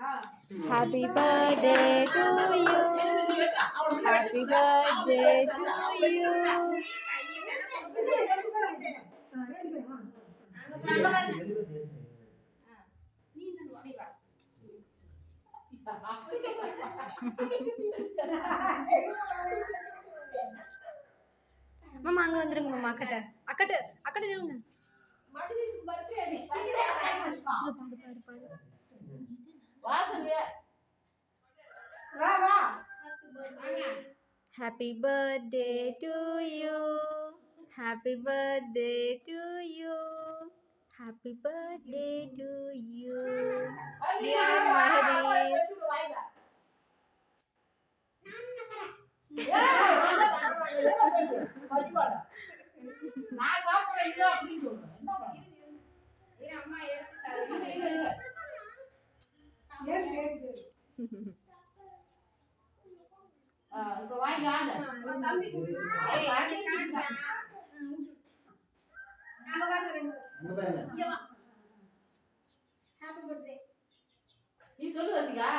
Happy birthday to you. Happy birthday to you. மாமா அங்க வந்துருங்க மாமா அக்கட்ட அக்கட்ட அக்கட்ட நில்லுங்க Happy birthday to you. Happy birthday to you. Happy birthday to you. Dear Maharis. நான் சாப்பிடுறேன் இல்ல அப்படின்னு சொல்றேன். என்ன பண்ண? அம்மா எடுத்து தரேன். இப்ப வாங்கி ஆடு. தம்பி ஏய் அங்க காண்டா. நாங்க வாங்குறேன். இங்க வா. Happy birthday. நீ சொல்லு வச்சிக்கா.